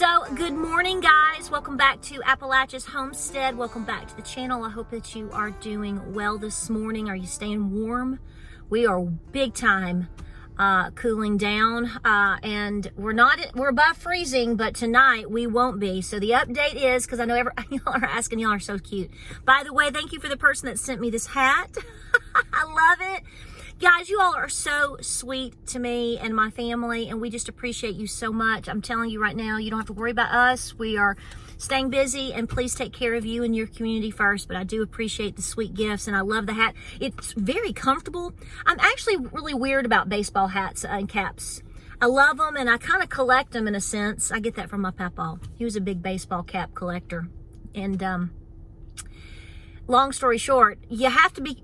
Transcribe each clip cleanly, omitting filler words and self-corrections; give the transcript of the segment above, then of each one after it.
So, good morning, guys. Welcome back to Appalachia's Homestead. Welcome back to the channel. I hope that you are doing well this morning. Are you staying warm? We are big time cooling down, and we're above freezing, but tonight we won't be. So the update is, because I know y'all are asking, y'all are so cute. By the way, thank you for the person that sent me this hat. I love it. Guys, you all are so sweet to me and my family, and we just appreciate you so much. I'm telling you right now, you don't have to worry about us. We are staying busy, and please take care of you and your community first. But I do appreciate the sweet gifts, and I love the hat. It's very comfortable. I'm actually really weird about baseball hats and caps. I love them, and I kind of collect them in a sense. I get that from my papa. He was a big baseball cap collector. And long story short, I have to be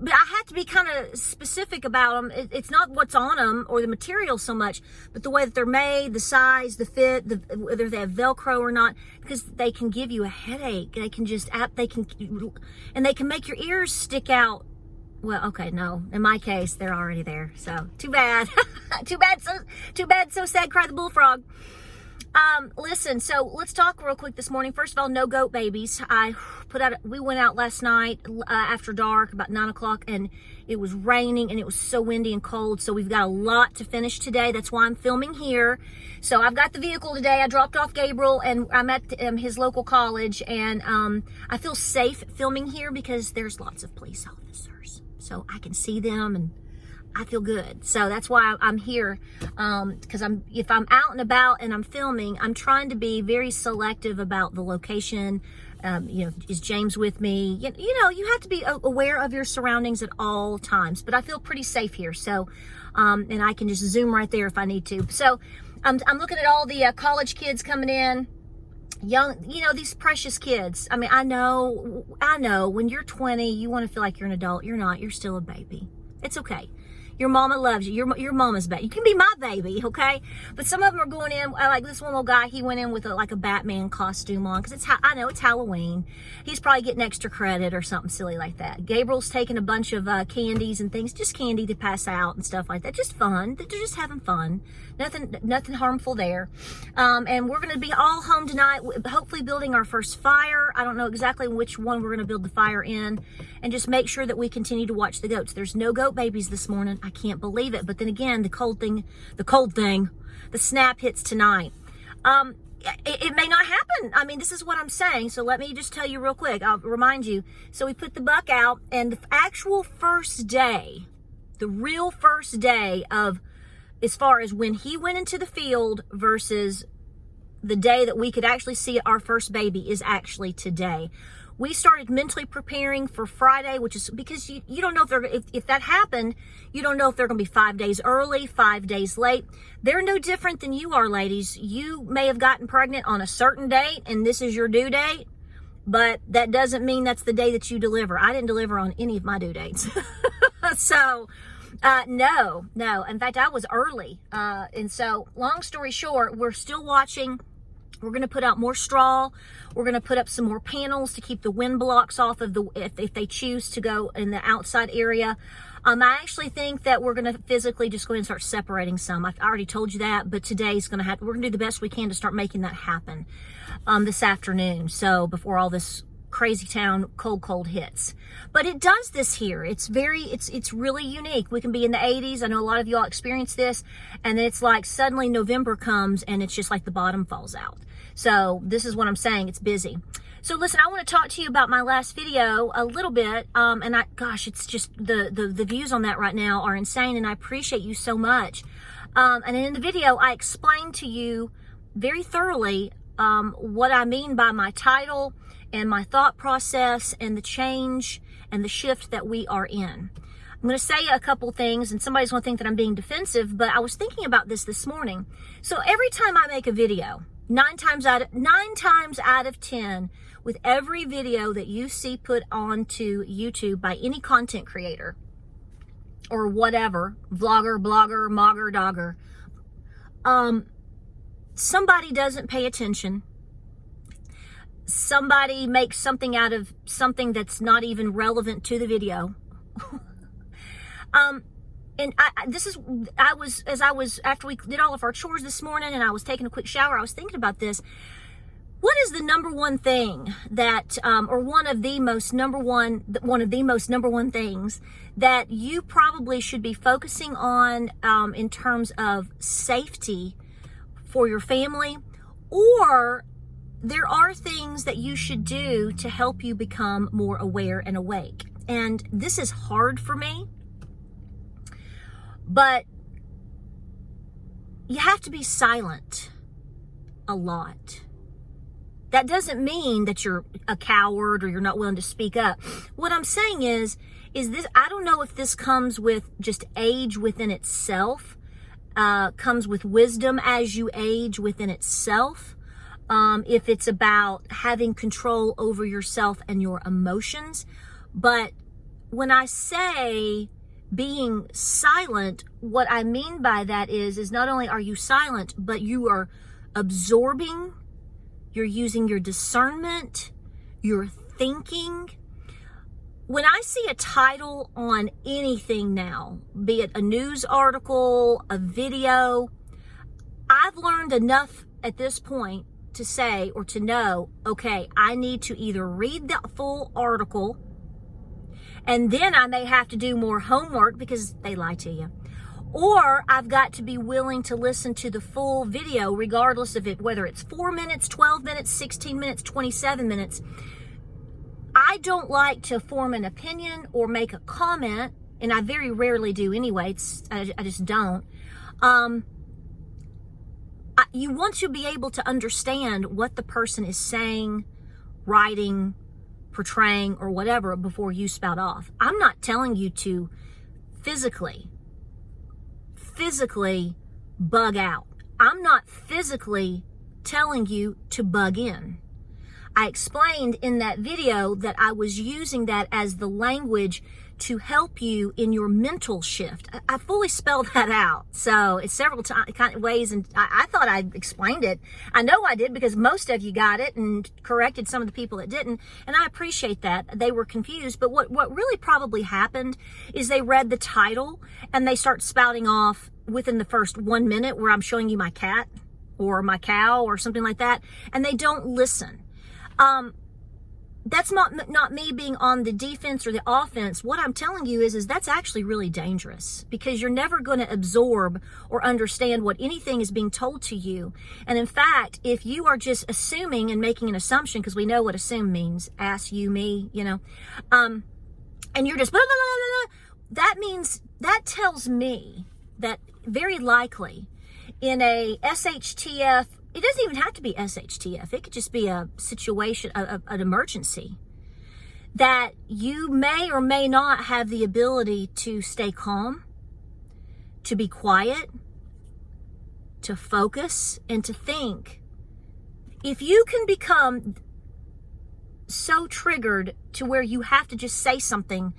kind of specific about them. It's not what's on them or the material so much, but the way that they're made, the size, the fit, whether they have Velcro or not, because they can give you a headache. They can make your ears stick out. Well, okay, no. In my case, they're already there. So too bad. too bad. So sad. Cried the bullfrog. Listen, so let's talk real quick this morning. First of all, no goat babies. We went out last night after dark, about 9 o'clock, and it was raining and it was so windy and cold. So we've got a lot to finish today. That's why I'm filming here. So I've got the vehicle today. I dropped off Gabriel, and I'm at his local college, and I feel safe filming here because there's lots of police officers. So I can see them, and I feel good. So that's why I'm here, because if I'm out and about and I'm filming, I'm trying to be very selective about the location. Is James with me? You have to be aware of your surroundings at all times, but I feel pretty safe here. So, and I can just zoom right there if I need to. So I'm looking at all the college kids coming in. Young, these precious kids. I mean, I know when you're 20, you want to feel like you're an adult. You're not. You're still a baby. It's okay. Your mama loves you. Your mama's baby. You can be my baby, okay? But some of them are going in, like this one little guy, he went in with a Batman costume on, because I know it's Halloween. He's probably getting extra credit or something silly like that. Gabriel's taking a bunch of candies and things, just candy to pass out and stuff like that. Just fun. They're just having fun. Nothing harmful there. And we're going to be all home tonight, hopefully building our first fire. I don't know exactly which one we're going to build the fire in, and just make sure that we continue to watch the goats. There's no goat babies this morning. I can't believe it. But then again, the snap hits tonight. It may not happen. I mean, this is what I'm saying. So let me just tell you real quick. I'll remind you. So we put the buck out, and the actual first day, the real first day of, as far as when he went into the field versus the day that we could actually see our first baby, is actually today. We started mentally preparing for Friday, which is because you don't know if that happened, you don't know if they're going to be 5 days early, 5 days late. They're no different than you are, ladies. You may have gotten pregnant on a certain date, and this is your due date, but that doesn't mean that's the day that you deliver. I didn't deliver on any of my due dates. So, no. In fact, I was early. And so, long story short, we're still watching. We're going to put out more straw. We're going to put up some more panels to keep the wind blocks off of if they choose to go in the outside area. I actually think that we're going to physically just go ahead and start separating some. I already told you that, but we're going to do the best we can to start making that happen this afternoon. So before all this crazy town cold hits. But it does this here. It's really unique. We can be in the 80s. I know a lot of y'all experience this, and then it's like suddenly November comes and it's just like the bottom falls out. So this is what I'm saying. It's busy. So listen, I want to talk to you about my last video a little bit. It's just the views on that right now are insane, and I appreciate you so much. And in the video, I explained to you very thoroughly what I mean by my title and my thought process and the change and the shift that we are in. I'm going to say a couple things, and somebody's going to think that I'm being defensive, but I was thinking about this morning. So every time I make a video, 9 times out of 10, with every video that you see put onto YouTube by any content creator or whatever, vlogger, blogger, mogger, dogger, somebody doesn't pay attention. Somebody makes something out of something that's not even relevant to the video. And after we did all of our chores this morning and I was taking a quick shower, I was thinking about this. What is the number one thing that, or one of the most number one things that you probably should be focusing on in terms of safety for your family? Or there are things that you should do to help you become more aware and awake. And this is hard for me, but you have to be silent a lot. That doesn't mean that you're a coward or you're not willing to speak up. What I'm saying is this, I don't know if this comes with just age within itself, comes with wisdom as you age within itself, if it's about having control over yourself and your emotions. But when I say being silent, what I mean by that is not only are you silent, but you are absorbing. You're using your discernment, you're thinking. When I see a title on anything now, be it a news article, a video, I've learned enough at this point to say or to know, okay, I need to either read the full article, and then I may have to do more homework because they lie to you. Or I've got to be willing to listen to the full video, regardless of it, whether it's 4 minutes, 12 minutes, 16 minutes, 27 minutes. I don't like to form an opinion or make a comment, and I very rarely do anyway. I just don't. You want to be able to understand what the person is saying, writing, portraying, or whatever before you spout off. I'm not telling you to physically bug out. I'm not physically telling you to bug in. I explained in that video that I was using that as the language to help you in your mental shift. I fully spelled that out. So it's several kind of ways, and I thought I explained it. I know I did because most of you got it and corrected some of the people that didn't, and I appreciate that. They were confused, but what really probably happened is they read the title and they start spouting off within the first 1 minute where I'm showing you my cat or my cow or something like that, and they don't listen. That's not me being on the defense or the offense. What I'm telling you is that's actually really dangerous, because you're never going to absorb or understand what anything is being told to you. And in fact, if you are just assuming and making an assumption, because we know what assume means, ask, you, me, and you're just blah, blah, blah, blah, blah, that tells me that very likely in a SHTF, it doesn't even have to be SHTF. It could just be a situation, an emergency, that you may or may not have the ability to stay calm, to be quiet, to focus, and to think. If you can become so triggered to where you have to just say something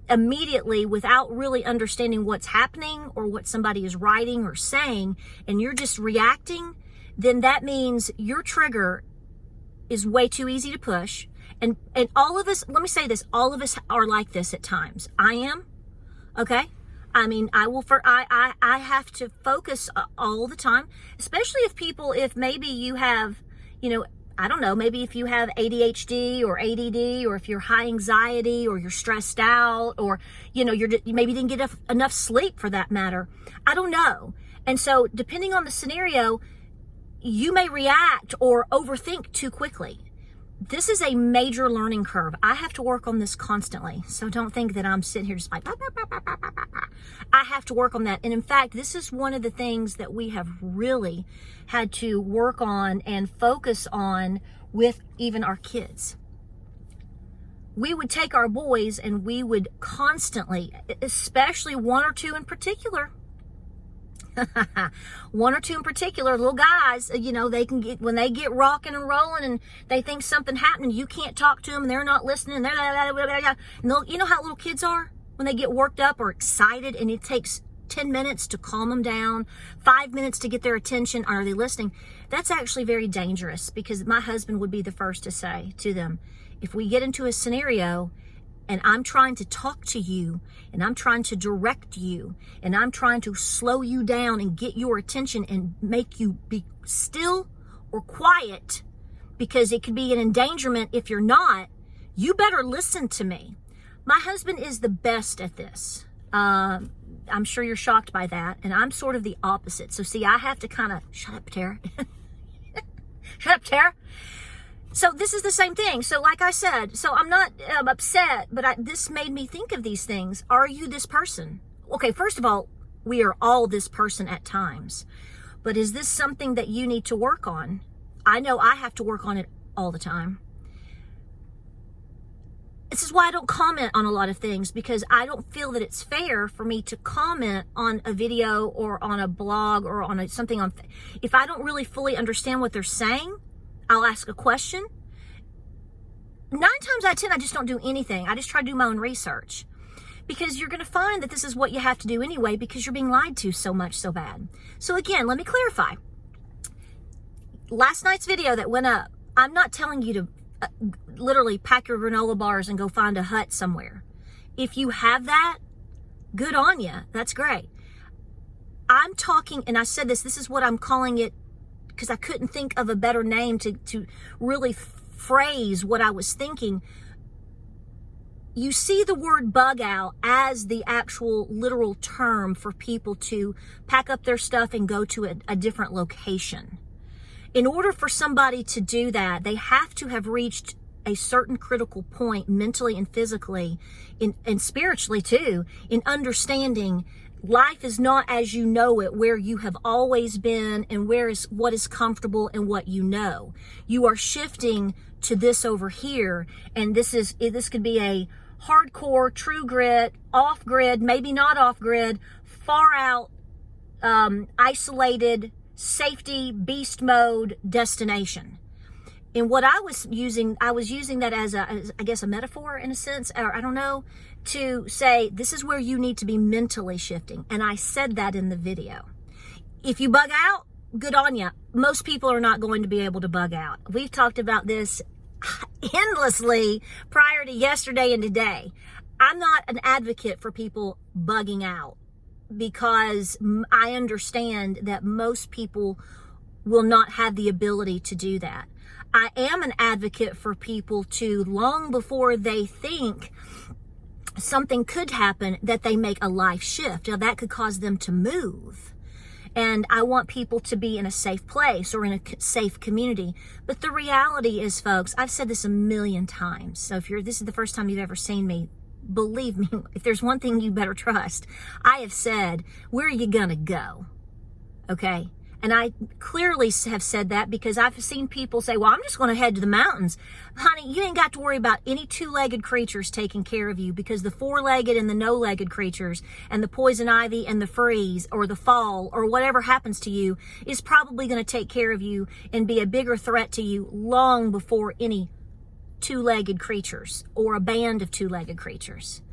immediately without really understanding what's happening or what somebody is writing or saying, and you're just reacting, then that means your trigger is way too easy to push. And all of us, let me say this, all of us are like this at times. I am, okay? I mean, I have to focus all the time, especially if maybe you have, I don't know, maybe if you have ADHD or ADD, or if you're high anxiety, or you're stressed out, or, you maybe didn't get enough sleep for that matter. I don't know. And so depending on the scenario, you may react or overthink too quickly. This is a major learning curve. I have to work on this constantly. So don't think that I'm sitting here just like, bah, bah, bah, bah, bah, bah, bah. I have to work on that. And in fact, this is one of the things that we have really had to work on and focus on with even our kids. We would take our boys and we would constantly, especially one or two in particular, little guys, they can get, when they get rocking and rolling and they think something happening, you can't talk to them and they're not listening. And you know how little kids are when they get worked up or excited, and it takes 10 minutes to calm them down, 5 minutes to get their attention. Are they listening? That's actually very dangerous, because my husband would be the first to say to them, if we get into a scenario and I'm trying to talk to you, and I'm trying to direct you, and I'm trying to slow you down and get your attention and make you be still or quiet, because it could be an endangerment if you're not. You better listen to me. My husband is the best at this. I'm sure you're shocked by that. And I'm sort of the opposite. So see, I have to kind of, shut up, Tara. Shut up, Tara. So this is the same thing. So like I said, so I'm not upset, but this made me think of these things. Are you this person? Okay, first of all, we are all this person at times. But is this something that you need to work on? I know I have to work on it all the time. This is why I don't comment on a lot of things, because I don't feel that it's fair for me to comment on a video or on a blog or on something on. If I don't really fully understand what they're saying, I'll ask a question. 9 times out of 10, I just don't do anything. I just try to do my own research, because you're going to find that this is what you have to do anyway, because you're being lied to so much, so bad. So again, let me clarify. Last night's video that went up, I'm not telling you to literally pack your granola bars and go find a hut somewhere. If you have that, good on you. That's great. I'm talking, and I said this is what I'm calling it, because I couldn't think of a better name to really phrase what I was thinking. You see the word bug out as the actual literal term for people to pack up their stuff and go to a different location. In order for somebody to do that, they have to have reached a certain critical point mentally and physically and spiritually too, in understanding life is not as you know it, where you have always been and what is comfortable and what you know. You are shifting to this over here, and this could be a hardcore, true grit, off grid, maybe not off grid, far out, isolated, safety, beast mode destination. And what I was using that as I guess a metaphor in a sense, or I don't know, to say this is where you need to be mentally shifting. And I said that in the video. If you bug out, good on you. Most people are not going to be able to bug out. We've talked about this endlessly prior to yesterday and today. I'm not an advocate for people bugging out, because I understand that most people will not have the ability to do that. I am an advocate for people to, long before they think something could happen, that they make a life shift. Now that could cause them to move. And I want people to be in a safe place or in a safe community. But the reality is, folks, I've said this a million times. So if this is the first time you've ever seen me, believe me, if there's one thing you better trust, I have said, where are you going to go? Okay? And I clearly have said that because I've seen people say, well, I'm just going to head to the mountains. Honey, you ain't got to worry about any 2-legged creatures taking care of you, because the 4-legged and the no-legged creatures and the poison ivy and the freeze or the fall or whatever happens to you is probably going to take care of you and be a bigger threat to you long before any 2-legged creatures or a band of 2-legged creatures.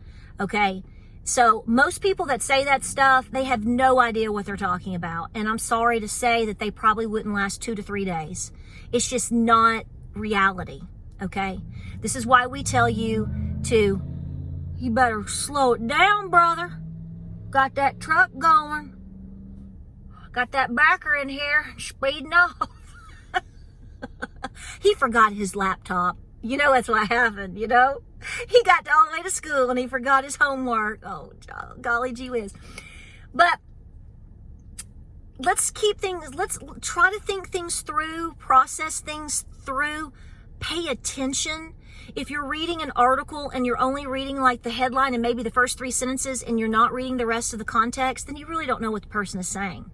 Okay? So most people that say that stuff, they have no idea what they're talking about. And I'm sorry to say that they probably wouldn't last 2 to 3 days. It's just not reality. Okay? This is why we tell you you better slow it down, brother. Got that truck going. Got that backer in here speeding off. He forgot his laptop. You know that's what happened, you know? He got all the way to school and he forgot his homework. Oh, golly gee whiz. But let's try to think things through, process things through, pay attention. If you're reading an article and you're only reading like the headline and maybe the first 3 sentences and you're not reading the rest of the context, then you really don't know what the person is saying.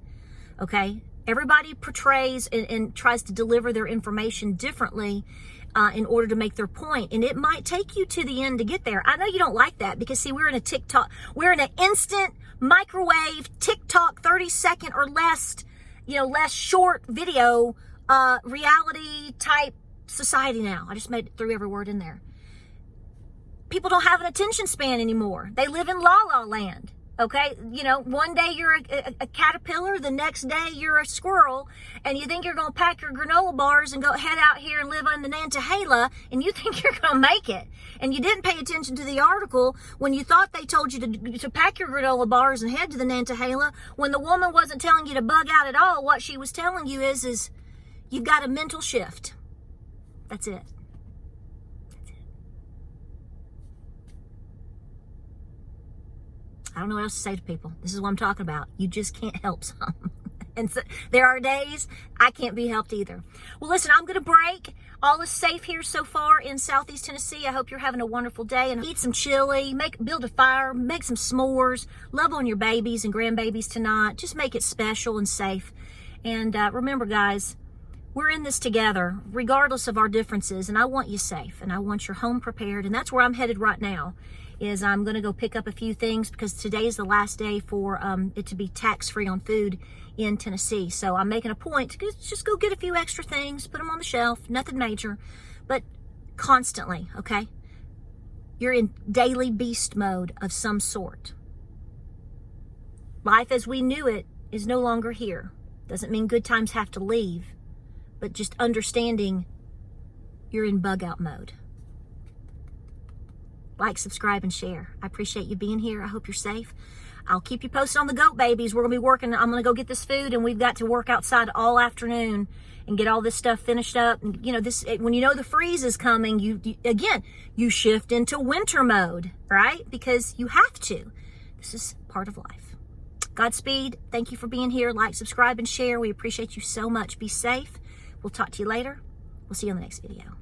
Okay? Everybody portrays and tries to deliver their information differently in order to make their point. And it might take you to the end to get there. I know you don't like that because, see, we're in an instant microwave TikTok 30-second or less, less short video reality type society now. I just threw every word in there. People don't have an attention span anymore. They live in la-la land. Okay, one day you're a caterpillar, the next day you're a squirrel, and you think you're going to pack your granola bars and go head out here and live on the Nantahala, and you think you're going to make it. And you didn't pay attention to the article when you thought they told you to pack your granola bars and head to the Nantahala, when the woman wasn't telling you to bug out at all. What she was telling you is you've got a mental shift. That's it. I don't know what else to say to people. This is what I'm talking about. You just can't help some. And so, there are days I can't be helped either. Well, listen, I'm going to break. All is safe here so far in Southeast Tennessee. I hope you're having a wonderful day, and eat some chili, build a fire, make some s'mores, love on your babies and grandbabies tonight. Just make it special and safe. And remember, guys, we're in this together, regardless of our differences, and I want you safe, and I want your home prepared, and that's where I'm headed right now. Is I'm going to go pick up a few things because today is the last day for it to be tax-free on food in Tennessee. So I'm making a point to just go get a few extra things, put them on the shelf, nothing major, but constantly, okay? You're in daily beast mode of some sort. Life as we knew it is no longer here. Doesn't mean good times have to leave, but just understanding you're in bug out mode. Like, subscribe, and share. I appreciate you being here. I hope you're safe. I'll keep you posted on the goat babies. We're going to be working. I'm going to go get this food, and we've got to work outside all afternoon and get all this stuff finished up. And, you know, this, when you know the freeze is coming, you shift into winter mode, right? Because you have to. This is part of life. Godspeed. Thank you for being here. Like, subscribe, and share. We appreciate you so much. Be safe. We'll talk to you later. We'll see you on the next video.